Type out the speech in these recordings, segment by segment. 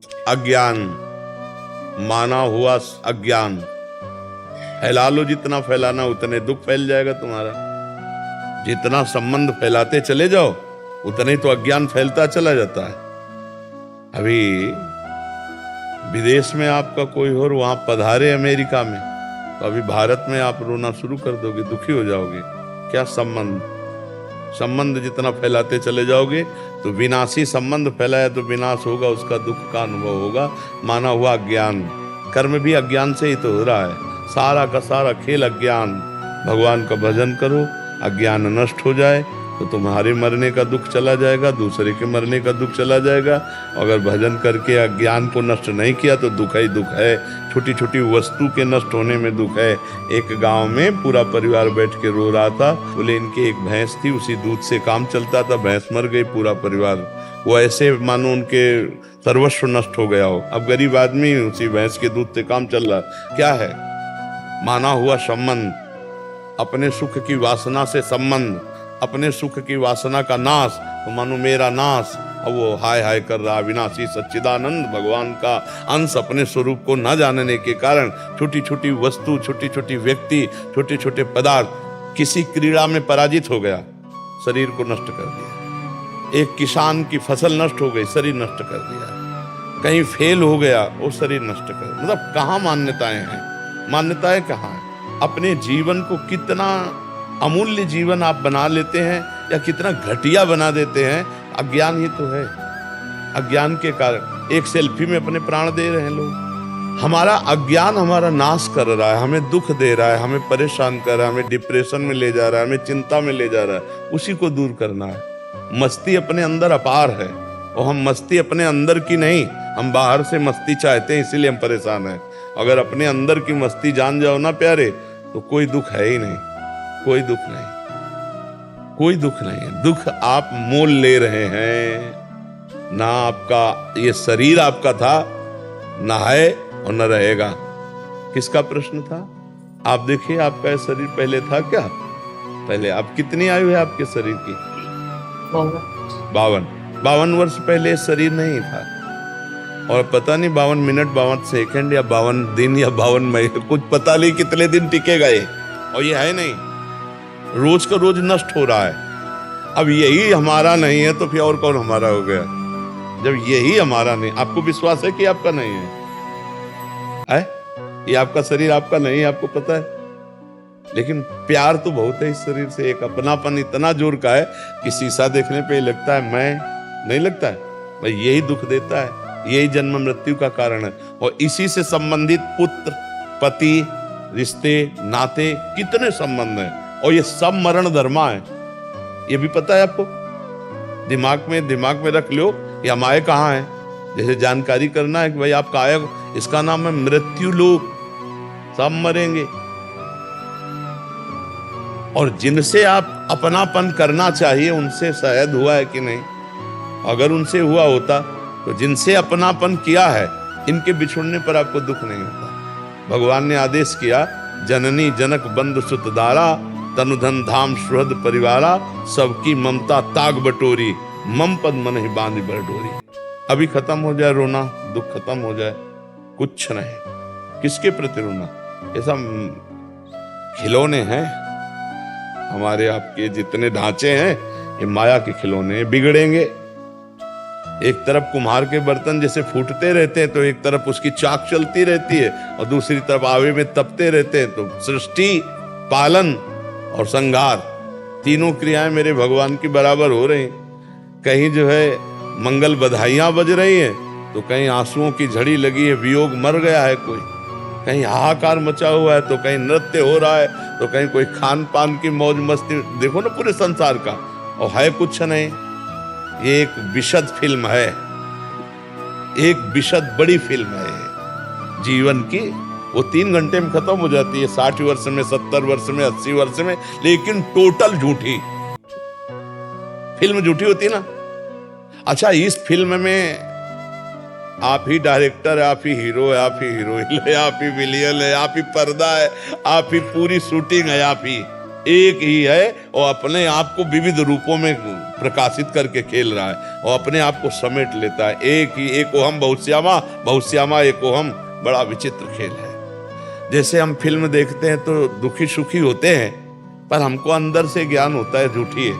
अज्ञान, माना हुआ अज्ञान। फैला लो, जितना फैलाना उतने दुख फैल जाएगा तुम्हारा। जितना संबंध फैलाते चले जाओ उतने तो अज्ञान फैलता चला जाता है। अभी विदेश में आपका कोई और वहां पधारे अमेरिका में, तो अभी भारत में आप रोना शुरू कर दोगे, दुखी हो जाओगे। क्या संबंध जितना फैलाते चले जाओगे तो विनाशी संबंध फैलाया तो विनाश होगा, उसका दुख का अनुभव होगा। माना हुआ अज्ञान, कर्म भी अज्ञान से ही तो हो रहा है। सारा का सारा खेल अज्ञान। भगवान का भजन करो, अज्ञान नष्ट हो जाए तो तुम्हारे मरने का दुख चला जाएगा, दूसरे के मरने का दुख चला जाएगा। अगर भजन करके अज्ञान को नष्ट नहीं किया तो दुख ही दुख है। छोटी छोटी वस्तु के नष्ट होने में दुख है। एक गांव में पूरा परिवार बैठ के रो रहा था। बोले इनकी एक भैंस थी, उसी दूध से काम चलता था, भैंस मर गई, पूरा परिवार वो ऐसे मानो उनके सर्वस्व नष्ट हो गया हो। अब गरीब आदमी उसी भैंस के दूध से काम चल रहा। क्या है? माना हुआ संबंध, अपने सुख की वासना से संबंध, अपने सुख की वासना का नाश, तो मानो मेरा नाश। अब वो हाय हाय कर रहा। विनाशी सच्चिदानंद भगवान का अंश अपने स्वरूप को न जानने के कारण छोटी छोटी वस्तु, छोटी छोटी व्यक्ति, छोटे छोटे पदार्थ, किसी क्रीड़ा में पराजित हो गया, शरीर को नष्ट कर दिया। एक किसान की फसल नष्ट हो गई, शरीर नष्ट कर दिया। कहीं फेल हो गया, वो शरीर नष्ट कर। मतलब कहाँ मान्यताएं हैं? मान्यताएं कहाँ है? अपने जीवन को कितना अमूल्य जीवन आप बना लेते हैं या कितना घटिया बना देते हैं, अज्ञान ही तो है। अज्ञान के कारण एक सेल्फी में अपने प्राण दे रहे हैं लोग। हमारा अज्ञान हमारा नाश कर रहा है, हमें दुख दे रहा है, हमें परेशान कर रहा है, हमें डिप्रेशन में ले जा रहा है, हमें चिंता में ले जा रहा है। उसी को दूर करना है। मस्ती अपने अंदर अपार है और हम मस्ती अपने अंदर की नहीं, हम बाहर से मस्ती चाहते हैं, इसीलिए हम परेशान हैं। अगर अपने अंदर की मस्ती जान जाओ ना प्यारे, तो कोई दुख है ही नहीं। कोई दुख नहीं, कोई दुख नहीं। दुख आप मोल ले रहे हैं ना। आपका ये शरीर आपका था, ना है और न रहेगा। किसका प्रश्न था? आप देखिए, आपका ये शरीर पहले था क्या? पहले आप कितनी आयु है आपके शरीर की? 52 वर्ष पहले शरीर नहीं था। और पता नहीं 52 मिनट, 52 सेकंड या 52 दिन या 52 महीने, कुछ पता नहीं कितने दिन टिकेगा ये। और ये है नहीं, रोज का रोज नष्ट हो रहा है। अब यही हमारा नहीं है तो फिर और कौन हमारा हो गया? जब यही हमारा नहीं, आपको विश्वास है कि आपका नहीं है? ये आपका शरीर आपका नहीं है, आपको पता है। लेकिन प्यार तो बहुत है इस शरीर से। एक अपनापन इतना जोर का है कि शीशा देखने पे लगता है मैं, नहीं लगता है भाई। यही दुख देता है, यही जन्म मृत्यु का कारण है। और इसी से संबंधित पुत्र, पति, रिश्ते, नाते, कितने संबंध हैं। और ये सब मरण धर्मा है, ये भी पता है आपको। दिमाग में रख लो, ये माए कहाँ है। जैसे जानकारी करना है कि भाई आप काया, इसका नाम है मृत्यु लोक। सब मरेंगे। और जिनसे आप अपनापन करना चाहिए उनसे शायद हुआ है कि नहीं? अगर उनसे हुआ होता तो जिनसे अपनापन किया है, इनके बिछुड़ने पर आपको दुख नहीं होता। भगवान ने आदेश किया, जननी जनक बंधु सुत दारा, तनुधन धाम सुहृद परिवारा, सबकी ममता ताग बटोरी, मम पद मन ही बांध बर डोरी। अभी खत्म हो जाए रोना, दुख खत्म हो जाए, कुछ नहीं। किसके प्रति रोना? ये सब खिलौने हैं हमारे, आपके जितने ढांचे हैं ये माया के खिलौने, बिगड़ेंगे। एक तरफ कुम्हार के बर्तन जैसे फूटते रहते हैं तो एक तरफ उसकी चाक चलती रहती है और दूसरी तरफ आवे में तपते रहते हैं। तो सृष्टि, पालन और संहार, तीनों क्रियाएं मेरे भगवान की बराबर हो रही। कहीं जो है मंगल बधाइयां बज रही हैं तो कहीं आंसुओं की झड़ी लगी है, वियोग मर गया है कोई, कहीं हाहाकार मचा हुआ है तो कहीं नृत्य हो रहा है तो कहीं कोई खान पान की मौज मस्ती। देखो ना पूरे संसार का, और है कुछ नहीं। ये एक विशद फिल्म है, एक विशद बड़ी फिल्म है जीवन की। वो 3 घंटे में खत्म हो जाती है, 60 वर्ष में, 70 वर्ष में, 80 वर्ष में, लेकिन टोटल झूठी फिल्म। झूठी होती ना। अच्छा, इस फिल्म में आप ही डायरेक्टर है, आप ही हीरो है, आप ही हीरोइन है, आप ही विलियन है, आप ही पर्दा है, आप ही पूरी शूटिंग है, आप ही एक ही है और अपने आप को विविध रूपों में प्रकाशित करके खेल रहा है और अपने आप को समेट लेता है। एक ही एकोहम बहुश्यामा, बहुश्यामा एकोहम। बड़ा विचित्र खेल है। जैसे हम फिल्म देखते हैं तो दुखी सुखी होते हैं, पर हमको अंदर से ज्ञान होता है झूठी है,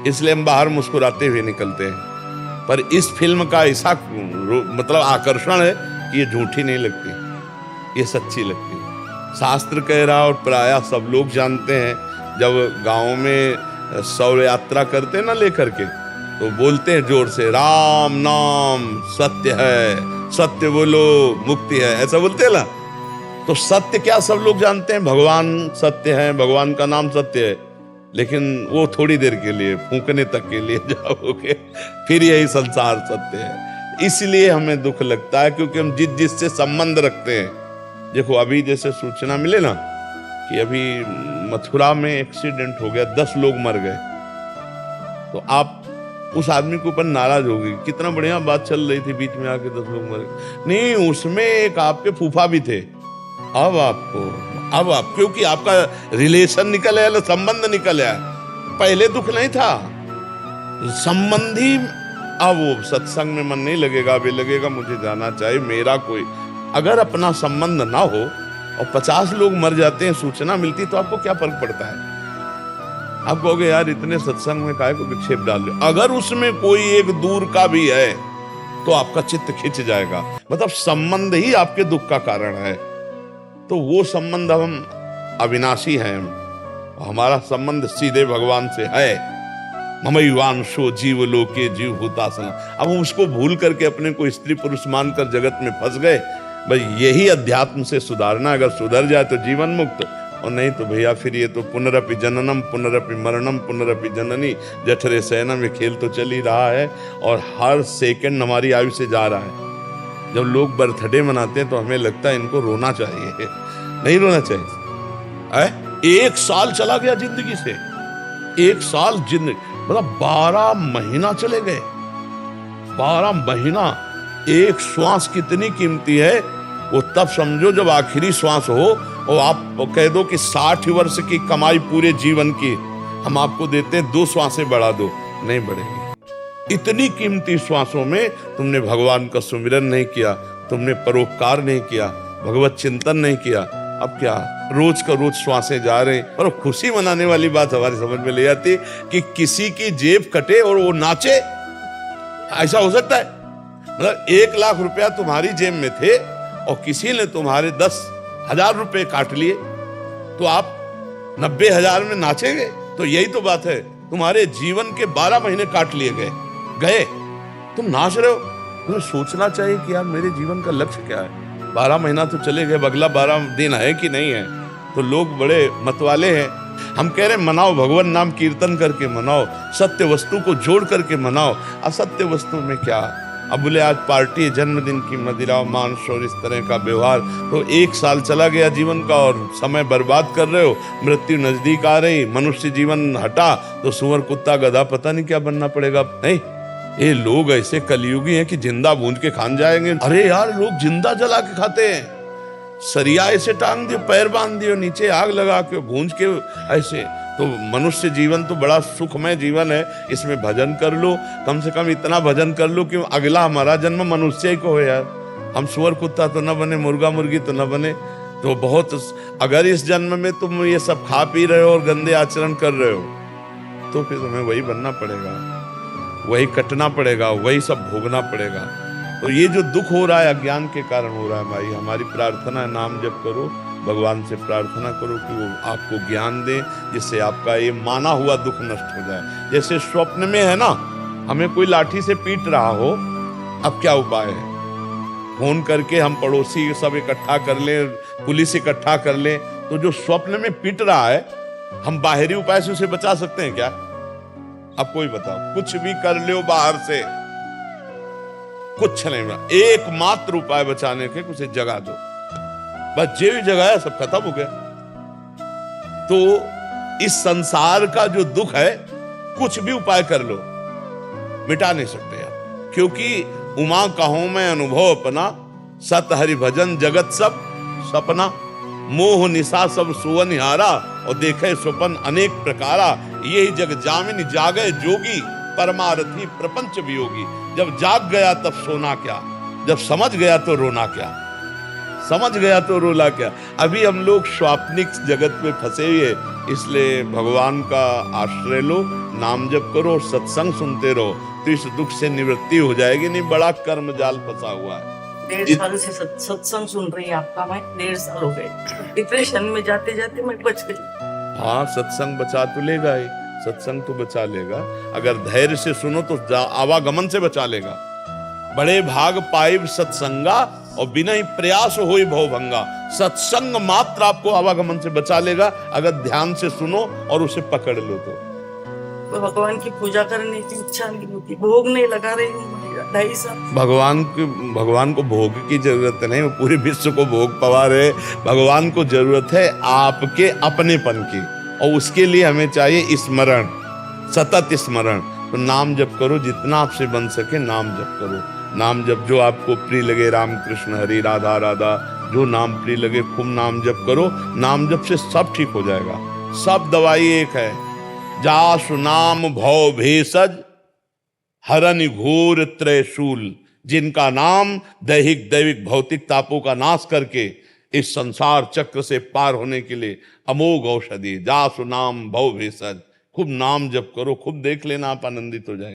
इसलिए हम बाहर मुस्कुराते हुए निकलते हैं। पर इस फिल्म का ऐसा मतलब आकर्षण है कि ये झूठी नहीं लगती, ये सच्ची लगती है। शास्त्र कह रहा और प्रायः सब लोग जानते हैं, जब गाँव में शौर्य यात्रा करते ना लेकर के, तो बोलते हैं जोर से, राम नाम सत्य है, सत्य बोलो मुक्ति है, ऐसा बोलते हैं ना। तो सत्य क्या सब लोग जानते हैं, भगवान सत्य है, भगवान का नाम सत्य है, लेकिन वो थोड़ी देर के लिए, फूंकने तक के लिए जाओगे, फिर यही संसार सत्य है। इसलिए हमें दुख लगता है क्योंकि हम जिससे संबंध रखते हैं। देखो अभी जैसे सूचना मिले ना कि अभी मथुरा में एक्सीडेंट हो गया, 10 लोग मर गए, तो आप उस आदमी के ऊपर नाराज हो गई, कितना बढ़िया बात चल रही थी, बीच में आके 10 लोग मर गए। नहीं, उसमें एक आपके फूफा भी थे। अब आप क्योंकि आपका रिलेशन निकल आया, संबंध निकल आया, पहले दुख नहीं था संबंधी। अब वो सत्संग में मन नहीं लगेगा, अभी लगेगा मुझे जाना चाहिए, मेरा कोई अगर अपना संबंध ना हो और 50 लोग मर जाते हैं, सूचना मिलती, तो आपको क्या फर्क पड़ता है? आप कहोगे यार इतने सत्संग में काहे को विक्षेप डाल रहे हो। अगर उसमें कोई एक दूर का भी है तो आपका चित्त खिंच जाएगा, मतलब संबंध ही आपके दुख का कारण है। तो वो संबंध हम अविनाशी हैं, हमारा संबंध सीधे भगवान से है। ममैवांशो जीव लोके जीव भूतासना। अब हम उसको भूल करके अपने को स्त्री पुरुष मानकर जगत में फंस गए। भाई यही अध्यात्म से सुधारना, अगर सुधर जाए तो जीवन मुक्त, और नहीं तो भैया फिर ये तो पुनरपि जननम पुनरपि मरणम पुनरपि जननी जठरे शयनम, ये खेल तो चल ही रहा है और हर सेकंड हमारी आयु से जा रहा है। जब लोग बर्थडे मनाते हैं तो हमें लगता है इनको रोना चाहिए, नहीं रोना चाहिए। 1 साल चला गया जिंदगी से, 1 साल जिंदगी, मतलब 12 महीना चले गए। 12 महीना, एक श्वास कितनी कीमती है वो तब समझो जब आखिरी श्वास हो और आप कह दो कि 60 वर्ष की कमाई पूरे जीवन की हम आपको देते हैं, 2 श्वासें बढ़ा दो, नहीं बढ़ेगी। इतनी कीमती श्वासों में तुमने भगवान का सुमिरन नहीं किया, तुमने परोपकार नहीं किया, भगवत चिंतन नहीं किया। अब क्या रोज का रोज श्वासें जा रहे हैं। और खुशी मनाने वाली बात हमारी समझ में ले आती कि किसी की जेब कटे और वो नाचे, ऐसा हो सकता है? मतलब 1 लाख रुपया तुम्हारी जेब में थे और किसी ने तुम्हारे 10,000 रुपए काट लिए, तो आप 90,000 में नाचेंगे? तो यही तो बात है, तुम्हारे जीवन के 12 महीने काट लिए गए, तुम नाच रहे हो। तुम्हें सोचना चाहिए कि यार मेरे जीवन का लक्ष्य क्या है। 12 महीना तो चले गए, अगला 12 दिन है कि नहीं है। तो लोग बड़े मतवाले हैं। हम कह रहे मनाओ, भगवान नाम कीर्तन करके मनाओ, सत्य वस्तु को जोड़ करके मनाओ। असत्य वस्तु में क्या? अब बोले आज पार्टी है, जन्मदिन की मदिरा मांस और इस तरह का व्यवहार, तो 1 साल चला गया जीवन का और समय बर्बाद कर रहे हो। मृत्यु नजदीक आ रही, मनुष्य जीवन हटा तो सुअर कुत्ता गधा पता नहीं क्या बनना पड़ेगा। नहीं, ये लोग ऐसे कलयुगी हैं कि जिंदा भूंज के खान जाएंगे। अरे यार लोग जिंदा जला के खाते हैं, सरिया ऐसे टांग दियो, पैर बांध दियो, नीचे आग लगा के भूंज के ऐसे। तो मनुष्य जीवन तो बड़ा सुखमय जीवन है, इसमें भजन कर लो, कम से कम इतना भजन कर लो कि अगला हमारा जन्म मनुष्य ही को हो यार। हम सुअर कुत्ता तो न बने, मुर्गा मुर्गी तो न बने। तो बहुत, अगर इस जन्म में तुम ये सब खा पी रहे हो और गंदे आचरण कर रहे हो तो फिर तुम्हें वही बनना पड़ेगा, वही कटना पड़ेगा, वही सब भोगना पड़ेगा। तो ये जो दुख हो रहा है अज्ञान के कारण हो रहा है भाई। हमारी प्रार्थना है, नाम जप करो, भगवान से प्रार्थना करो कि वो आपको ज्ञान दे, जिससे आपका ये माना हुआ दुख नष्ट हो जाए। जैसे स्वप्न में है ना, हमें कोई लाठी से पीट रहा हो, अब क्या उपाय है? फोन करके हम पड़ोसी सब इकट्ठा कर लें, पुलिस इकट्ठा कर लें, तो जो स्वप्न में पीट रहा है हम बाहरी उपाय से उसे बचा सकते हैं क्या? अब कोई बताओ, कुछ भी कर लो बाहर से, कुछ नहीं। एकमात्र उपाय बचाने के, उसे जगा दो, बस जे भी जगाया सब खत्म हो गया। तो इस संसार का जो दुख है कुछ भी उपाय कर लो मिटा नहीं सकते आप, क्योंकि उमा कहूं मैं अनुभव अपना, सत हरि भजन जगत सब सपना, मोह निशा सब सुवनिहारा, और देखे स्वपन अनेक प्रकारा, यही जग जामिन जागे जोगी, परमारथी प्रपंच वियोगी। जब जाग गया तब सोना क्या, जब समझ गया तो रोना क्या, समझ गया तो रोना क्या। अभी हम लोग स्वाप्निक जगत में फंसे हुए, इसलिए भगवान का आश्रय लो, नाम जप करो और सत्संग सुनते रहो, तो इस दुख से निवृत्ति हो जाएगी। नहीं बड़ा कर्म जाल फंसा हुआ है। 1.5 साल से सत्संग सुन रही है आपका, मैं 1.5 साल हो गए। डिप्रेशन में जाते जाते मैं बच गई। हाँ, सत्संग बचा तो लेगा ही, सत्संग तो बचा लेगा। अगर धैर्य से सुनो तो आवागमन से बचा लेगा। बड़े भाग पाइब सत्संगा और बिना ही प्रयास होई भवभंगा। सत्संग मात्र आपको आवागमन से बचा लेगा, अगर ध्यान से सुनो और उसे पकड़ लो तो। भगवान की पूजा करने की इच्छा नहीं होती, भोग नहीं लगा रही हूँ 2.5 साल। भगवान को भोग की जरूरत नहीं, वो पूरे विश्व को भोग पवा रहे। भगवान को जरूरत है आपके अपनेपन की, और उसके लिए हमें चाहिए स्मरण, सतत स्मरण। तो नाम जप करो, जितना आपसे बन सके नाम जप करो। नाम जप जो आपको प्रिय लगे, राम कृष्ण हरि राधा राधा, जो नाम प्रिय लगे खूब नाम जप करो। नाम जप से सब ठीक हो जाएगा, सब दवाई एक है। जासु नाम भव भेषज हरन घोर त्रयशूल। जिनका नाम दैहिक दैविक भौतिक तापों का नाश करके इस संसार चक्र से पार होने के लिए अमोघ औषधि। जासु नाम भव भेषज, खूब नाम जप करो, खूब देख लेना आप आनंदित हो जाएंगे।